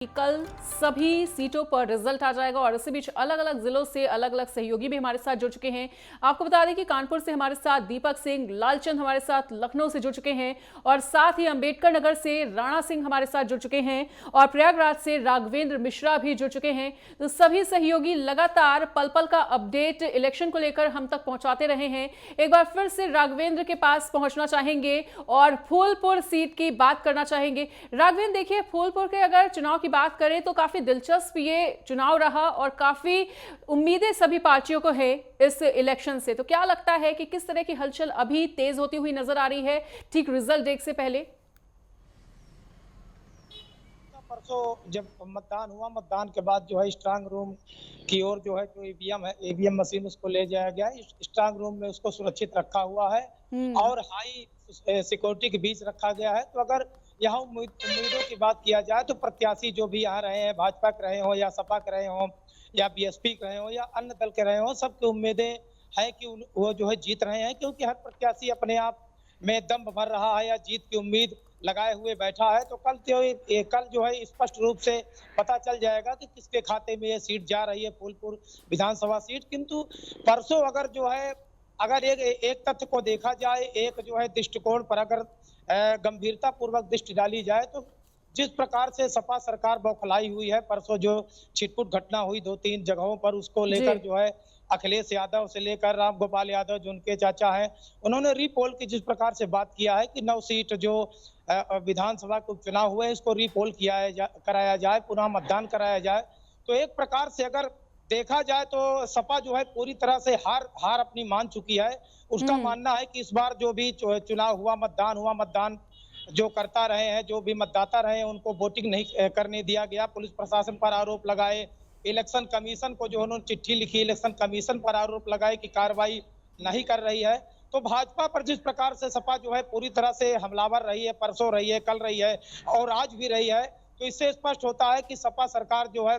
कल सभी सीटों पर रिजल्ट आ जाएगा और इसी बीच अलग अलग जिलों से अलग अलग सहयोगी भी हमारे साथ जुड़ चुके हैं। आपको बता दें कि कानपुर से हमारे साथ दीपक सिंह, लालचंद हमारे साथ लखनऊ से जुड़ चुके हैं और साथ ही अंबेडकर नगर से राणा सिंह हमारे साथ जुड़ चुके हैं और प्रयागराज से राघवेंद्र मिश्रा भी जुड़ चुके हैं। तो सभी सहयोगी लगातार पल पल का अपडेट इलेक्शन को लेकर हम तक पहुंचाते रहे हैं। एक बार फिर से राघवेंद्र के पास पहुंचना चाहेंगे और फूलपुर सीट की बात करना चाहेंगे। राघवेंद्र, देखिए, फूलपुर के अगर चुनाव की बात करें तो काफी दिलचस्प ये चुनाव रहा और काफी उम्मीदें सभी पार्टियों को है इस इलेक्शन से। तो क्या लगता है कि किस तरह की हलचल अभी तेज होती हुई नजर आ रही है ठीक रिजल्ट डेट से पहले? परसों जब मतदान हुआ, मतदान के बाद जो है स्ट्रांग रूम की ओर जो है जो ईवीएम मशीन उसको ले जाया गया। स्ट्रांग रूम में उसको सुरक्षित रखा हुआ है और हाई सिक्योरिटी के बीच रखा गया है। तो अगर यहाँ उम्मीदों की बात किया जाए तो प्रत्याशी जो भी यहाँ रहे हैं, भाजपा के रहे हो या सपा के रहे हो या बीएसपी के रहे हो या अन्य दल के रहे हो, सबकी उम्मीदें हैं कि वो जो है जीत रहे हैं, क्योंकि हर प्रत्याशी अपने आप में दम भर रहा है या जीत की उम्मीद लगाए हुए बैठा है। तो कल जो है स्पष्ट रूप से पता चल जाएगा कि किसके खाते में ये सीट जा रही है, फूलपुर विधानसभा सीट। किंतु परसों अगर एक तथ्य को देखा जाए, एक जो है दृष्टिकोण पर अगर गंभीरता पूर्वक दृष्टि डाली जाए, तो जिस प्रकार से सपा सरकार बौखलाई हुई है, परसों जो छिटपुट घटना हुई 2-3 जगहों पर, उसको लेकर जो है अखिलेश यादव से लेकर राम गोपाल यादव जो उनके चाचा हैं, उन्होंने रीपोल की जिस प्रकार से बात किया है कि 9 सीट जो विधानसभा के उपचुनाव हुए इसको रीपोल कराया जाए, पुनः मतदान कराया जाए। तो एक प्रकार से अगर देखा जाए तो सपा जो है पूरी तरह से हार अपनी मान चुकी है। उसका मानना है कि इस बार जो भी चुनाव हुआ, मतदान जो करता रहे हैं, जो भी मतदाता रहे हैं, उनको वोटिंग नहीं करने दिया गया। पुलिस प्रशासन पर आरोप लगाए, इलेक्शन कमीशन को जो उन्होंने चिट्ठी लिखी, इलेक्शन कमीशन पर आरोप लगाए कि कार्रवाई नहीं कर रही है। तो भाजपा पर जिस प्रकार से सपा जो है पूरी तरह से हमलावर रही है, परसों रही है, कल रही है और आज भी रही है, तो इससे स्पष्ट होता है कि सपा सरकार जो है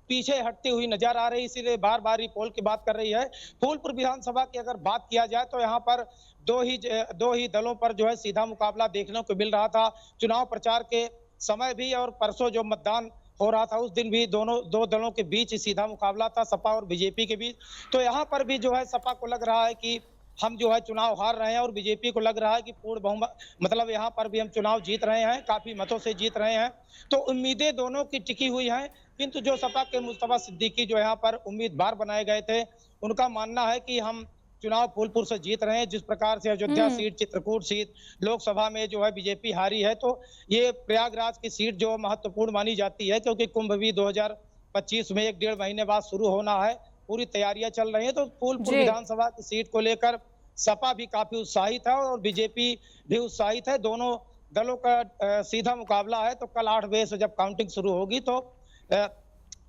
पीछे हटती हुई नजर आ रही, इसीलिए बार बार पोल की बात कर रही है। फूलपुर विधानसभा की अगर बात किया जाए तो यहाँ पर दो ही दलों पर जो है सीधा मुकाबला देखने को मिल रहा था। चुनाव प्रचार के समय भी और परसों जो मतदान हो रहा था उस दिन भी दो दलों के बीच सीधा मुकाबला था, सपा और बीजेपी के बीच। तो यहाँ पर भी जो है सपा को लग रहा है कि हम जो है चुनाव हार रहे हैं और बीजेपी को लग रहा है कि पूर्ण बहुमत, मतलब यहाँ पर भी हम चुनाव जीत रहे हैं, काफी मतों से जीत रहे हैं। तो उम्मीदें दोनों की टिकी हुई हैं। किंतु जो सपा के मुस्तफा सिद्दीकी जो यहाँ पर उम्मीदवार बनाए गए थे, उनका मानना है कि हम चुनाव फूलपुर से जीत रहे हैं। जिस प्रकार से अयोध्या सीट, चित्रकूट सीट लोकसभा में जो है बीजेपी हारी है, तो ये प्रयागराज की सीट जो महत्वपूर्ण मानी जाती है, क्योंकि कुंभ भी 2025 में 1-1.5 महीने बाद शुरू होना है, पूरी तैयारियां चल रही है। तो फूलपुर विधानसभा की सीट को लेकर सपा भी काफी उत्साहित है और बीजेपी भी उत्साहित है। दोनों दलों का सीधा मुकाबला है। तो कल 8 बजे से जब काउंटिंग शुरू होगी तो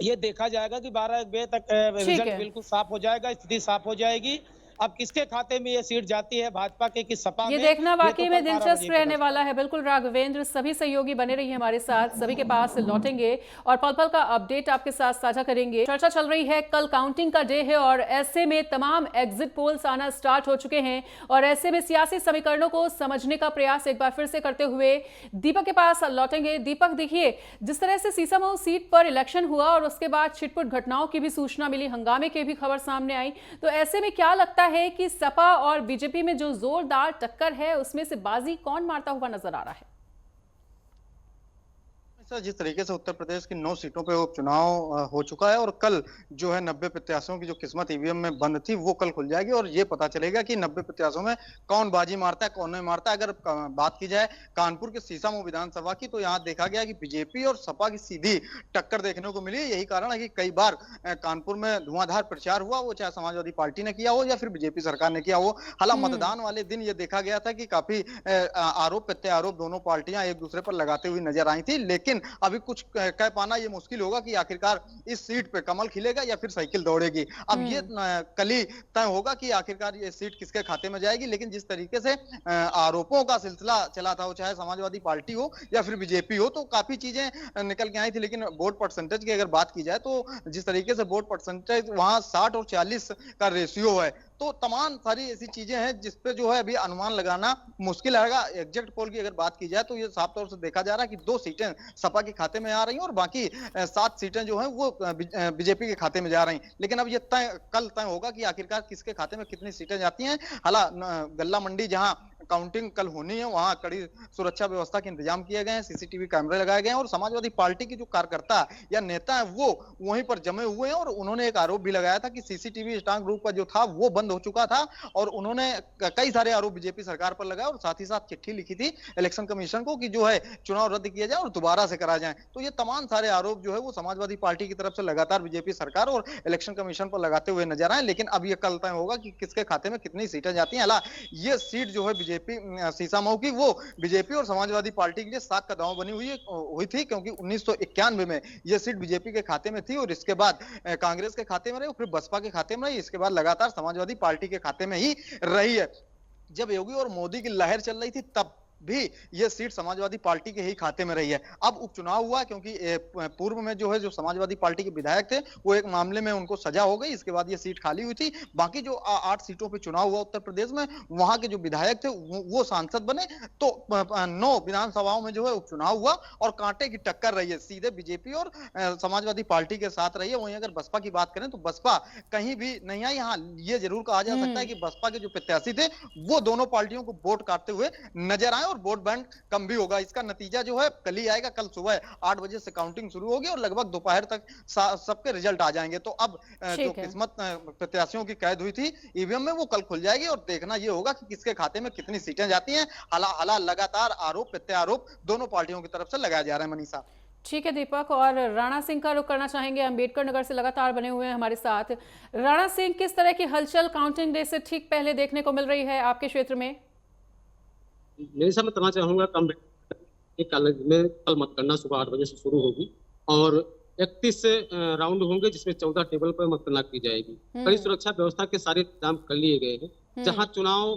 ये देखा जाएगा कि 12 बजे तक रिजल्ट बिल्कुल साफ हो जाएगा, स्थिति साफ हो जाएगी। अब किसके खाते में ये सीट जाती है, भाजपा के कि सपा में, ये देखना वाकई में दिलचस्प रहने वाला है। बिल्कुल राघवेंद्र, सभी सहयोगी बने रहिए हमारे साथ, सभी के पास लौटेंगे और पल पल का अपडेट आपके साथ साझा करेंगे। चर्चा चल रही है, कल काउंटिंग का डे है और ऐसे में तमाम एग्जिट पोल्स आना स्टार्ट हो चुके हैं और ऐसे में सियासी समीकरणों को समझने का प्रयास एक बार फिर से करते हुए दीपक के पास लौटेंगे। दीपक, देखिए, जिस तरह से सीसामऊ सीट पर इलेक्शन हुआ और उसके बाद छिटपुट घटनाओं की भी सूचना मिली, हंगामे की भी खबर सामने आई, तो ऐसे में क्या लगता है कि सपा और बीजेपी में जो जोरदार टक्कर है उसमें से बाजी कौन मारता हुआ नजर आ रहा है? जिस तरीके से उत्तर प्रदेश की 9 सीटों पे उपचुनाव हो चुका है और कल जो है 90 प्रत्याशियों की जो किस्मत ईवीएम में बंद थी वो कल खुल जाएगी और ये पता चलेगा कि 90 प्रत्याशियों में कौन बाजी मारता है, कौन नहीं मारता है। अगर बात की जाए कानपुर के सीसामऊ विधानसभा की, तो यहाँ देखा गया कि बीजेपी और सपा की सीधी टक्कर देखने को मिली। यही कारण है कि कई बार कानपुर में धुआंधार प्रचार हुआ, वो चाहे समाजवादी पार्टी ने किया हो या फिर बीजेपी सरकार ने किया हो। हालांकि मतदान वाले दिन ये देखा गया था कि काफी आरोप प्रत्यारोप दोनों पार्टियां एक दूसरे पर लगाते हुए नजर आई थी, लेकिन अभी कुछ कह पाना ये मुश्किल होगा कि आखिरकार इस सीट पे कमल खिलेगा या फिर साइकिल दौड़ेगी। अब ये कल ही तय होगा कि आखिरकार ये सीट किसके खाते में जाएगी। लेकिन जिस तरीके से आरोपों का सिलसिला चला था, वो चाहे समाजवादी पार्टी हो या फिर बीजेपी हो, तो काफी चीजें निकल के आई थी। लेकिन वोट परसेंटेज की अगर बात की जाए तो जिस तरीके से वोट परसेंटेज वहां 60 और 40 का रेशियो है, तो तमाम सारी ऐसी चीजें हैं जिस पे जो है अभी अनुमान लगाना मुश्किल रहेगा। एग्जैक्ट पोल की अगर बात की जाए तो ये साफ तौर से देखा जा रहा है कि 2 सीटें सपा के खाते में आ रही हैं और बाकी 7 सीटें जो हैं वो बीजेपी के खाते में जा रही हैं। लेकिन अब ये कल तय होगा कि आखिरकार किसके खाते में कितनी सीटें जाती हैं। हालांकि गल्ला मंडी जहां काउंटिंग कल होनी है वहां कड़ी सुरक्षा व्यवस्था के इंतजाम किए गए हैं, सीसीटीवी कैमरे लगाए गए हैं और समाजवादी पार्टी की जो कार्यकर्ता या नेता है वो वहीं पर जमे हुए हैं। और उन्होंने एक आरोप भी लगाया था कि सीसीटीवी स्ट्रांग रूम का जो था वो बंद हो चुका था और उन्होंने कई सारे आरोप बीजेपी सरकार पर लगाए और साथ ही साथ चिट्ठी लिखी थी इलेक्शन कमीशन को कि जो है चुनाव रद्द किया जाए और दोबारा से करा जाए। तो ये तमाम सारे आरोप जो है वो समाजवादी पार्टी की तरफ से लगातार बीजेपी सरकार और इलेक्शन कमीशन पर लगाते हुए नजर आए। लेकिन अब ये कल तय होगा कि किसके खाते में कितनी सीटें जाती हैं। हालांकि ये सीट जो है बीजेपी सीसामऊ की वो बीजेपी और समाजवादी पार्टी के लिए साख का दांव बनी हुई थी, क्योंकि 1991 में ये सीट बीजेपी के खाते में थी और इसके बाद कांग्रेस के खाते में रही, फिर बसपा के खाते में रही, इसके बाद लगातार समाजवादी पार्टी के खाते में ही रही है। जब योगी और मोदी की लहर चल रही थी तब भी ये सीट समाजवादी पार्टी के ही खाते में रही है। अब उपचुनाव हुआ क्योंकि पूर्व में जो है जो समाजवादी पार्टी के विधायक थे वो एक मामले में उनको सजा हो गई, इसके बाद ये सीट खाली हुई थी। बाकी जो 8 सीटों पे चुनाव हुआ उत्तर प्रदेश में, वहां के जो विधायक थे वो सांसद बने। तो 9 विधानसभाओं में जो है उपचुनाव हुआ और कांटे की टक्कर रही है, सीधे बीजेपी और समाजवादी पार्टी के साथ रही है। वहीं अगर बसपा की बात करें तो बसपा कहीं भी नहीं आई। हाँ, ये जरूर कहा जा सकता है कि बसपा के जो प्रत्याशी थे वो दोनों पार्टियों को वोट काटते हुए नजर आए और वोट बैंक कम भी होगा। इसका नतीजा जो है कल ही आएगा। कल सुबह 8 बजे से काउंटिंग शुरू होगी और लगभग दोपहर तक सबके रिजल्ट आ जाएंगे। तो अब जो किस्मत प्रत्याशियों की कैद हुई थी ईवीएम में वो कल खुल जाएगी और देखना ये होगा कि किसके खाते में कितनी सीटें जाती हैं। हालांकि लगातार आरोप प्रत्यारोप दोनों पार्टियों की तरफ से लगाया जा रहा है। मनीषा, ठीक है दीपक, और राणा सिंह का रुख करना चाहेंगे। अंबेडकर नगर से लगातार बने हुए हैं हमारे साथ। राणा सिंह, किस तरह की हलचल काउंटिंग डे से ठीक पहले देखने को मिल रही है आपके क्षेत्र में? मेरे साथ मैं बताना चाहूंगा कॉलेज में कल मतगणना सुबह 8 बजे से शुरू होगी और 31 राउंड होंगे जिसमें 14 टेबल पर मतगणना की जाएगी। कड़ी सुरक्षा व्यवस्था के सारे इंतजाम कर लिए गए हैं। जहां चुनाव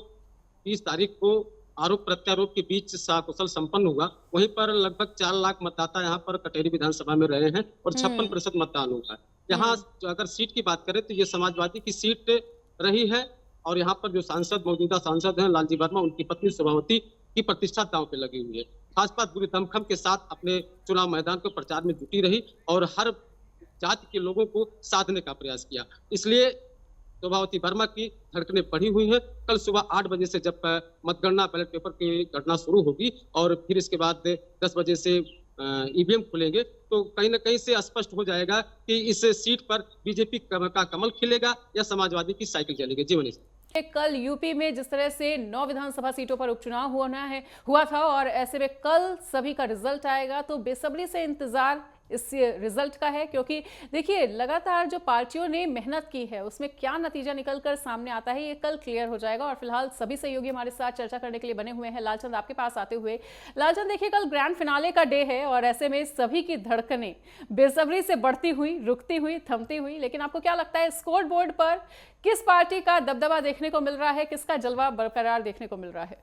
20 तारीख को आरोप प्रत्यारोप के बीच सकुशल संपन्न हुआ, वहीं पर लगभग 4 लाख मतदाता यहाँ पर कटेरी विधानसभा में रहे हैं और 56% मतदान हुआ। यहाँ अगर सीट की बात करें तो ये समाजवादी की सीट रही है और यहाँ पर जो सांसद मौजूदा सांसद हैं लालजी वर्मा, उनकी पत्नी शोभावती की प्रतिष्ठा दांव पे लगी हुई है। भाजपा पूरे दमखम के साथ अपने चुनाव मैदान के प्रचार में जुटी रही और हर जाति के लोगों को साधने का प्रयास किया। इसलिए शोभावती वर्मा की धड़कनें बढ़ी हुई हैं। कल सुबह 8 बजे से जब मतगणना बैलेट पेपर की गणना शुरू होगी और फिर इसके बाद 10 बजे से ईवीएम खुलेंगे तो कहीं ना कहीं से स्पष्ट हो जाएगा कि इस सीट पर बीजेपी का कमल खिलेगा या समाजवादी की साइकिल चलेगी। जी मनीष, कल यूपी में जिस तरह से 9 विधानसभा सीटों पर उपचुनाव हुआ था और ऐसे में कल सभी का रिजल्ट आएगा, तो बेसब्री से इंतजार इस रिजल्ट का है, क्योंकि देखिए लगातार जो पार्टियों ने मेहनत की है उसमें क्या नतीजा निकलकर सामने आता है ये कल क्लियर हो जाएगा। और फिलहाल सभी सहयोगी हमारे साथ चर्चा करने के लिए बने हुए हैं। लालचंद, आपके पास आते हुए, लालचंद देखिए कल ग्रैंड फिनाले का डे है और ऐसे में सभी की धड़कनें बेसब्री से बढ़ती हुई, रुकती हुई, थमती हुई, लेकिन आपको क्या लगता है स्कोर बोर्ड पर किस पार्टी का दबदबा देखने को मिल रहा है, किसका जलवा बरकरार देखने को मिल रहा है?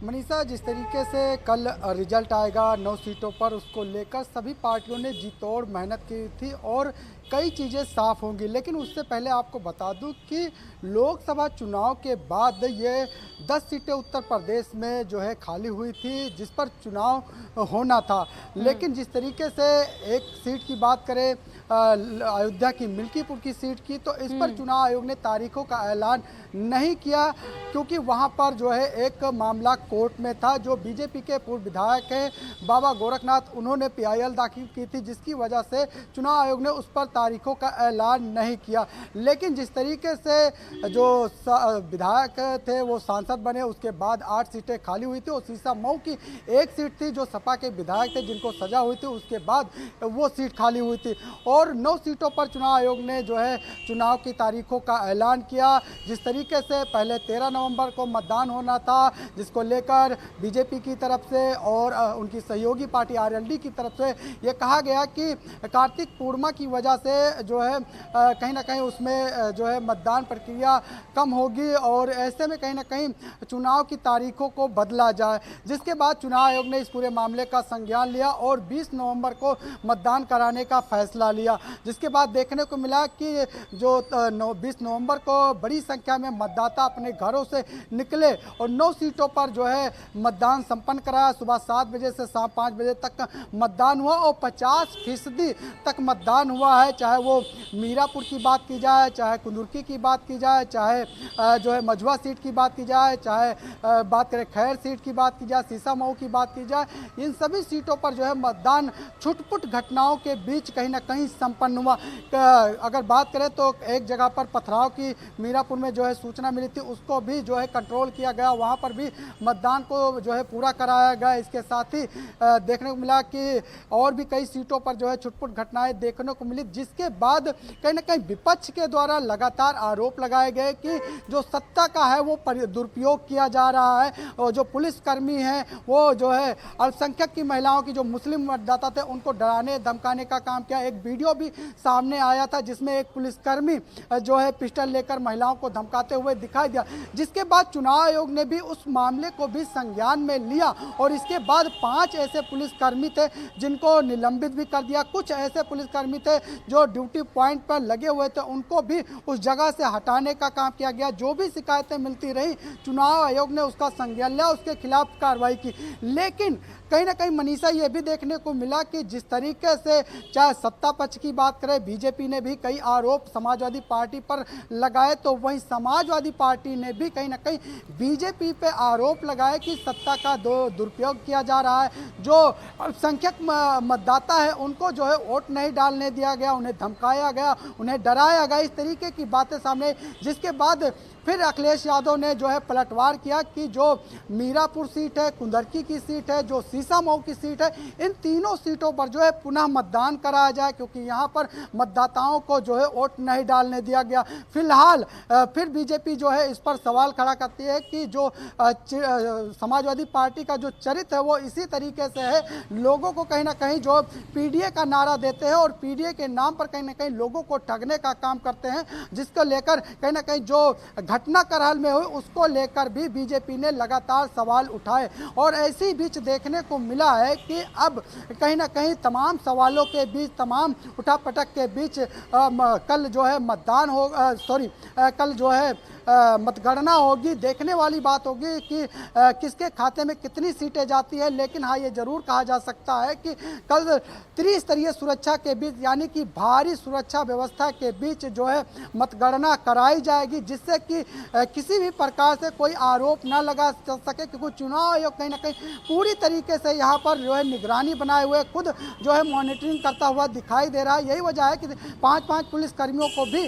मनीषा, जिस तरीके से कल रिजल्ट आएगा 9 सीटों पर, उसको लेकर सभी पार्टियों ने जी तोड़ मेहनत की थी और कई चीज़ें साफ होंगी। लेकिन उससे पहले आपको बता दूं कि लोकसभा चुनाव के बाद ये 10 सीटें उत्तर प्रदेश में जो है खाली हुई थी जिस पर चुनाव होना था। लेकिन जिस तरीके से एक सीट की बात करें अयोध्या की मिल्कीपुर की सीट की, तो इस पर चुनाव आयोग ने तारीखों का ऐलान नहीं किया क्योंकि वहां पर जो है एक मामला कोर्ट में था। जो बीजेपी के पूर्व विधायक हैं बाबा गोरखनाथ, उन्होंने PIL दाखिल की थी जिसकी वजह से चुनाव आयोग ने उस पर तारीखों का ऐलान नहीं किया। लेकिन जिस तरीके से जो विधायक थे वो सांसद बने, उसके बाद 8 सीटें खाली हुई थी और सीसामऊ की एक सीट थी जो सपा के विधायक थे जिनको सजा हुई थी, उसके बाद वो सीट खाली हुई थी। और 9 सीटों पर चुनाव आयोग ने जो है चुनाव की तारीखों का ऐलान किया। जिस तरीके से पहले 13 नवंबर को मतदान होना था, जिसको लेकर बीजेपी की तरफ से और उनकी सहयोगी पार्टी RLD की तरफ से ये कहा गया कि कार्तिक पूर्णिमा की वजह से जो है कहीं ना कहीं उसमें जो है मतदान प्रक्रिया कम होगी और ऐसे में कहीं ना कहीं चुनाव की तारीखों को बदला जाए। जिसके बाद चुनाव आयोग ने इस पूरे मामले का संज्ञान लिया और 20 नवंबर को मतदान कराने का फैसला लिया। गया, जिसके बाद देखने को मिला कि जो 20 नवंबर को बड़ी संख्या में मतदाता अपने घरों से निकले और 9 सीटों पर जो है मतदान संपन्न कराया। सुबह 7 बजे से शाम 5 बजे तक मतदान हुआ और 50% तक मतदान हुआ है। चाहे वो मीरापुर की बात की जाए, चाहे कुंदुर्की की बात की जाए, चाहे जो है मझुआ सीट की बात की जाए, चाहे बात करें खैर सीट की बात की जाए, सीसामऊ की बात की जाए, इन सभी सीटों पर जो है मतदान छुटपुट घटनाओं के बीच कहीं ना कहीं संपन्न हुआ। अगर बात करें तो एक जगह पर पथराव की मीरापुर में जो है सूचना मिली थी, उसको भी जो है कंट्रोल किया गया, वहाँ पर भी मतदान को जो है पूरा कराया गया। इसके साथ ही देखने को मिला कि और भी कई सीटों पर जो है छुटपुट घटनाएं देखने को मिली, जिसके बाद कहीं ना कहीं विपक्ष के द्वारा लगातार आरोप लगाए गए कि जो सत्ता का है वो दुरुपयोग किया जा रहा है और जो पुलिसकर्मी हैं वो जो है अल्पसंख्यक की महिलाओं की जो मुस्लिम मतदाता थे उनको डराने धमकाने का काम किया। एक वीडियो भी सामने आया था जिसमें एक पुलिसकर्मी जो है पिस्टल लेकर महिलाओं को धमकाते हुए दिखाई दिया, जिसके बाद चुनाव आयोग ने भी उस मामले को भी संज्ञान में लिया और इसके बाद 5 ऐसे पुलिसकर्मी थे जिनको निलंबित भी कर दिया। कुछ ऐसे पुलिसकर्मी थे जो ड्यूटी पॉइंट पर लगे हुए थे, उनको भी उस जगह से हटाने का काम किया गया। जो भी शिकायतें मिलती रही चुनाव आयोग ने उसका संज्ञान लिया, उसके खिलाफ कार्रवाई की। लेकिन कहीं ना कहीं मनीषा ये भी देखने को मिला कि जिस तरीके से चाहे सत्ता पक्ष की बात करें, बीजेपी ने भी कई आरोप समाजवादी पार्टी पर लगाए, तो वहीं समाजवादी पार्टी ने भी कहीं ना कहीं बीजेपी पे आरोप लगाए कि सत्ता का दुरुपयोग किया जा रहा है। जो अल्पसंख्यक मतदाता है उनको जो है वोट नहीं डालने दिया गया, उन्हें धमकाया गया, उन्हें डराया गया, इस तरीके की बातें सामने। जिसके बाद फिर अखिलेश यादव ने जो है पलटवार किया कि जो मीरापुर सीट है, कुंदरकी की सीट है, जो सीसामऊ की सीट है, इन तीनों सीटों पर जो है पुनः मतदान कराया जाए, क्योंकि यहाँ पर मतदाताओं को जो है वोट नहीं डालने दिया गया। फिलहाल फिर बीजेपी जो है इस पर सवाल खड़ा करती है कि जो समाजवादी पार्टी का जो चरित्र है वो इसी तरीके से है, लोगों को कहीं ना कहीं जो पीडीए का नारा देते हैं और पीडीए के नाम पर कहीं ना कहीं लोगों को ठगने का काम करते हैं, जिसको लेकर कहीं ना कहीं जो घटना करहल में हुई उसको लेकर भी बीजेपी ने लगातार सवाल उठाए। और ऐसी बीच देखने को मिला है कि अब कहीं ना कहीं तमाम सवालों के बीच, तमाम उठापटक के बीच कल जो है मतदान हो कल जो है मतगणना होगी। देखने वाली बात होगी कि किसके खाते में कितनी सीटें जाती है। लेकिन हाँ, ये जरूर कहा जा सकता है कि कल त्रिस्तरीय सुरक्षा के बीच, यानी कि भारी सुरक्षा व्यवस्था के बीच जो है मतगणना कराई जाएगी, जिससे कि किसी भी प्रकार से कोई आरोप न लगा सके, क्योंकि चुनाव आयोग कहीं ना कहीं पूरी तरीके से यहाँ पर जो है निगरानी बनाए हुए खुद जो है मॉनिटरिंग करता हुआ दिखाई दे रहा है। यही वजह है कि 5 पुलिसकर्मियों को भी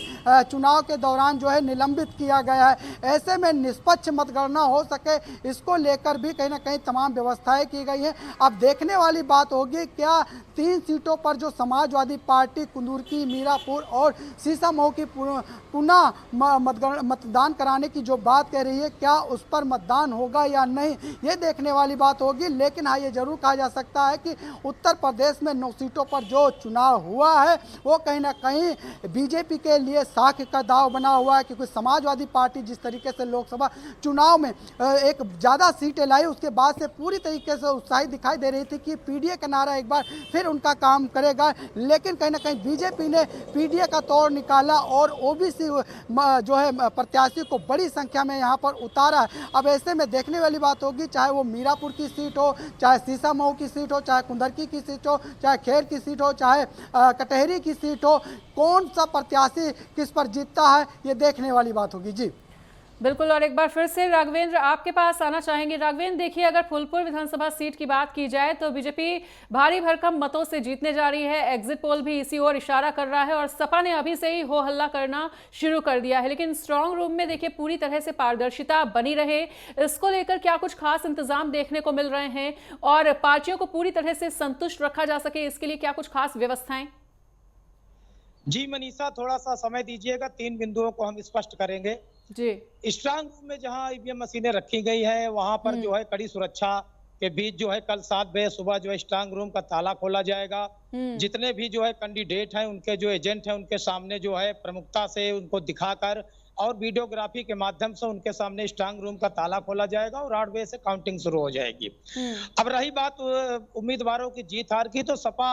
चुनाव के दौरान जो है निलंबित किया गया है। ऐसे में निष्पक्ष मतगणना हो सके, इसको लेकर भी कहीं ना कहीं तमाम व्यवस्थाएं की गई हैं। अब देखने वाली बात होगी क्या 3 सीटों पर जो समाजवादी पार्टी कुंदुर्की, मीरापुर और सीसामऊ की पुनः मतदान कराने की जो बात कह रही है, क्या उस पर मतदान होगा या नहीं, ये देखने वाली बात होगी। लेकिन हाँ, ये जरूर कहा जा सकता है कि उत्तर प्रदेश में 9 सीटों पर जो चुनाव हुआ है वो कहीं ना कहीं बीजेपी के लिए साख का दाव बना हुआ है, क्योंकि समाजवादी पार्टी जिस तरीके से लोकसभा चुनाव में एक ज़्यादा सीटें लाई, उसके बाद से पूरी तरीके से उत्साहित दिखाई दे रही थी कि पीडीए का नारा एक बार फिर उनका काम करेगा। लेकिन कहीं ना कहीं बीजेपी ने पीडीए का तोड़ निकाला और ओबीसी जो है प्रत्याशी को बड़ी संख्या में यहाँ पर उतारा है। अब ऐसे में देखने वाली बात होगी, चाहे वो मीरापुर की सीट हो, चाहे सीसामऊ की सीट हो, चाहे कुंदरकी की सीट हो, चाहे खेर की सीट हो, चाहे कटहरी की सीट हो, कौन सा प्रत्याशी किस पर जीतता है, ये देखने वाली बात होगी। जी बिल्कुल, और एक बार फिर से राघवेंद्र आपके पास आना चाहेंगे। राघवेंद्र, देखिए, अगर फूलपुर विधानसभा सीट की बात की जाए तो बीजेपी भारी भरकम मतों से जीतने जा रही है। एग्जिट पोल भी इसी ओर इशारा कर रहा है और सपा ने अभी से ही हो हल्ला करना शुरू कर दिया है। लेकिन स्ट्रांग रूम में देखिए पूरी तरह से पारदर्शिता बनी रहे, इसको लेकर क्या कुछ खास इंतजाम देखने को मिल रहे हैं और पार्टियों को पूरी तरह से संतुष्ट रखा जा सके, इसके लिए क्या कुछ खास व्यवस्थाएं? जी मनीषा, थोड़ा सा समय दीजिएगा, 3 बिंदुओं को हम स्पष्ट करेंगे। जी, स्ट्रांग रूम में जहां ईवीएम मशीनें रखी गई है, वहां पर जो है कड़ी सुरक्षा के बीच जो है कल 7 बजे सुबह जो है स्ट्रांग रूम का ताला खोला जाएगा। जितने भी जो है कैंडिडेट हैं, उनके जो एजेंट हैं, उनके सामने जो है प्रमुखता से उनको दिखाकर और वीडियोग्राफी के माध्यम से उनके सामने स्ट्रांग रूम का ताला खोला जाएगा और 8 बजे से काउंटिंग शुरू हो जाएगी। अब रही बात उम्मीदवारों की जीत हार की, तो सपा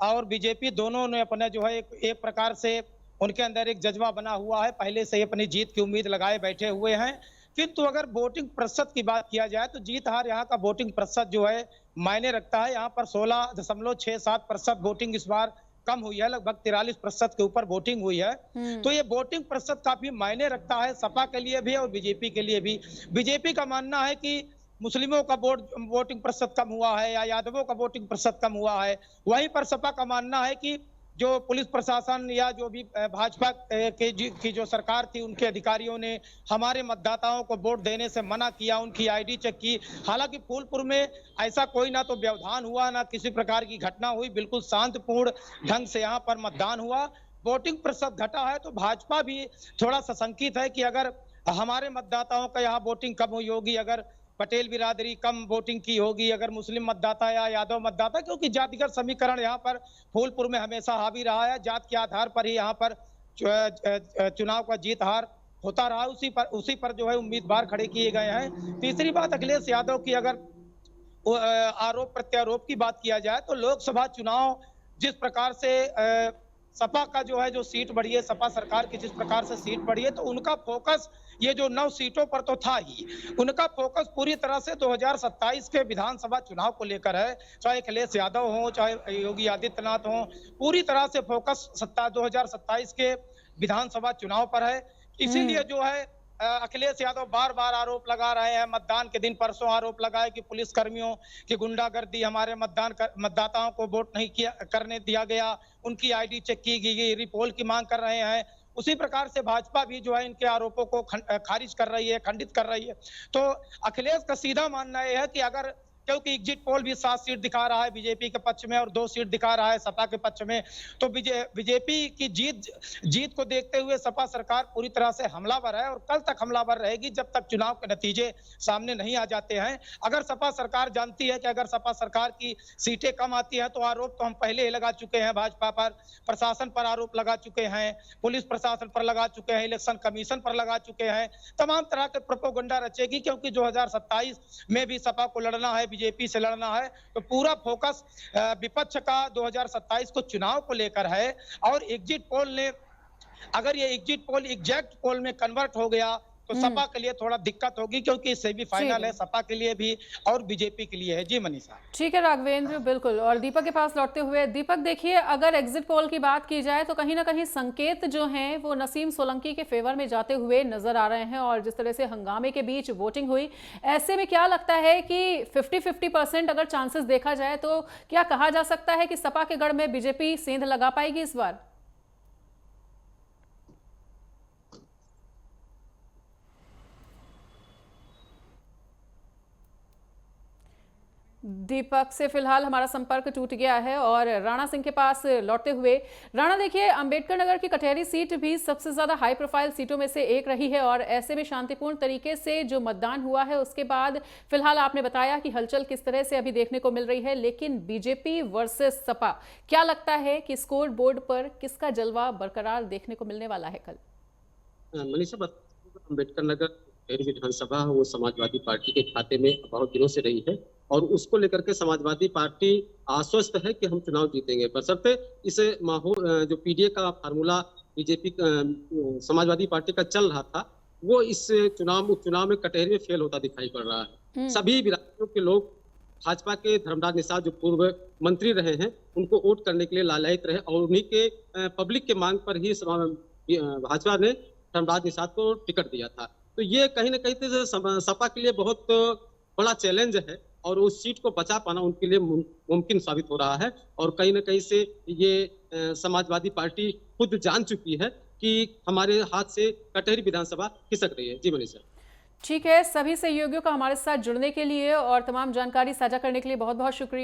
और बीजेपी दोनों ने अपने जो है एक प्रकार से उनके अंदर एक जज्बा बना हुआ है, पहले से ही अपनी जीत की उम्मीद लगाए बैठे हुए हैं। किंतु अगर वोटिंग प्रतिशत की बात किया जाए तो जीत हार यहाँ का वोटिंग प्रतिशत जो है मायने रखता है। यहाँ पर 16.67% वोटिंग इस बार कम हुई है, लगभग 43% के ऊपर वोटिंग हुई है। तो ये वोटिंग प्रतिशत काफी मायने रखता है सपा के लिए भी और बीजेपी के लिए भी। बीजेपी का मानना है कि मुस्लिमों का वोटिंग प्रतिशत कम हुआ है या यादवों का वोटिंग प्रतिशत कम हुआ है। वहीं पर सपा का मानना है कि जो पुलिस प्रशासन या जो भी भाजपा की जो सरकार थी, उनके अधिकारियों ने हमारे मतदाताओं को वोट देने से मना किया, उनकी आईडी चेक की। हालांकि फूलपुर में ऐसा कोई ना तो व्यवधान हुआ, ना किसी प्रकार की घटना हुई, बिल्कुल शांतिपूर्ण ढंग से यहाँ पर मतदान हुआ। वोटिंग प्रतिशत घटा है तो भाजपा भी थोड़ा सशंकित है कि अगर हमारे मतदाताओं का यहाँ वोटिंग कम हुई होगी, अगर पटेल बिरादरी कम वोटिंग की होगी, अगर मुस्लिम मतदाता या यादव मतदाता, क्योंकि जातिगत समीकरण यहाँ पर फूलपुर में हमेशा हावी रहा है, जात के आधार पर ही यहाँ पर चुनाव का जीत हार होता रहा, उसी पर जो है उम्मीदवार खड़े किए गए हैं। तीसरी बात अखिलेश यादव की अगर आरोप प्रत्यारोप की बात किया जाए तो लोकसभा चुनाव जिस प्रकार से सपा का जो है जो सीट बढ़ी है, सपा सरकार की जिस प्रकार से सीट बढ़ी है, तो उनका फोकस ये जो 9 सीटों पर तो था ही, उनका फोकस पूरी तरह से 2027 के विधानसभा चुनाव को लेकर है। चाहे अखिलेश यादव हो, चाहे योगी आदित्यनाथ हो, पूरी तरह से फोकस 2027 के विधानसभा चुनाव पर है। इसीलिए जो है अखिलेश यादव बार बार आरोप लगा रहे हैं। मतदान के दिन परसों आरोप लगाए कि पुलिस कर्मियों की गुंडागर्दी, हमारे मतदाताओं को वोट नहीं करने दिया गया, उनकी आईडी चेक की गई, रिपोल की मांग कर रहे हैं। उसी प्रकार से भाजपा भी जो है इनके आरोपों को खारिज कर रही है, खंडित कर रही है। तो अखिलेश का सीधा मानना यह है कि अगर, क्योंकि एग्जिट पोल भी 7 सीट दिखा रहा है बीजेपी के पक्ष में और 2 सीट दिखा रहा है सपा के पक्ष में, तो बीजेपी की जीत को देखते हुए सपा सरकार पूरी तरह से हमलावर है और कल तक हमलावर रहेगी जब तक चुनाव के नतीजे सामने नहीं आ जाते हैं। अगर सपा सरकार जानती है कि अगर सपा सरकार की सीटें कम आती हैं तो आरोप तो हम पहले ही लगा चुके हैं, भाजपा पर, प्रशासन पर आरोप लगा चुके हैं, पुलिस प्रशासन पर लगा चुके हैं, इलेक्शन कमीशन पर लगा चुके हैं, तमाम तरह के प्रोपोगंडा रचेगी, क्योंकि 2027 में भी सपा को लड़ना है, बीजेपी से लड़ना है। तो पूरा फोकस विपक्ष का 2027 को चुनाव को लेकर है। और एग्जिट पोल ने, अगर ये एग्जिट पोल एग्जैक्ट पोल में कन्वर्ट हो गया तो सपा के लिए थोड़ा दिक्कत होगी, क्योंकि सेमीफाइनल है सपा के लिए भी और बीजेपी के लिए है। जी मनीषा। ठीक है राघवेंद्र, बिल्कुल। और दीपक के पास लौटते हुए, दीपक देखिए, अगर एग्जिट पोल की बात की जाए तो कहीं ना कहीं संकेत जो हैं वो नसीम सोलंकी के फेवर में जाते हुए नजर आ रहे हैं। और जिस तरह से हंगामे के बीच वोटिंग हुई, ऐसे में क्या लगता है कि 50-50% अगर चांसेस देखा जाए तो क्या कहा जा सकता है कि सपा के गढ़ में बीजेपी सेंध लगा पाएगी इस बार? दीपक से फिलहाल हमारा संपर्क टूट गया है। और राणा सिंह के पास लौटते हुए, राणा देखिए, अंबेडकर नगर की कटहरी सीट भी सबसे ज्यादा हाई प्रोफाइल सीटों में से एक रही है और ऐसे में शांतिपूर्ण तरीके से जो मतदान हुआ है उसके बाद फिलहाल आपने बताया कि हलचल किस तरह से अभी देखने को मिल रही है। लेकिन बीजेपी वर्सेस सपा, क्या लगता है कि स्कोर बोर्ड पर किसका जलवा बरकरार देखने को मिलने वाला है कल? मनीषा, अंबेडकर नगर विधानसभा वो समाजवादी पार्टी के खाते में बहुत दिनों से रही है और उसको लेकर के समाजवादी पार्टी आश्वस्त है कि हम चुनाव जीतेंगे। बशर्ते इस माहौल, जो पीडीए का फार्मूला बीजेपी समाजवादी पार्टी का चल रहा था, वो इस चुनाव में कटहरी में फेल होता दिखाई पड़ रहा है। सभी विरासतों के लोग भाजपा के धर्मराज निषाद जो पूर्व मंत्री रहे हैं उनको वोट करने के लिए लालायित रहे और उन्हीं के पब्लिक के मांग पर ही भाजपा ने धर्मराज निषाद को टिकट दिया था। तो ये कहीं ना कहीं सपा के लिए बहुत बड़ा चैलेंज है और उस सीट को बचा पाना उनके लिए मुमकिन साबित हो रहा है। और कहीं ना कहीं से ये समाजवादी पार्टी खुद जान चुकी है कि हमारे हाथ से कटहरी विधानसभा खिसक रही है। जी मनीषा। ठीक है, सभी सहयोगियों का हमारे साथ जुड़ने के लिए और तमाम जानकारी साझा करने के लिए बहुत बहुत शुक्रिया।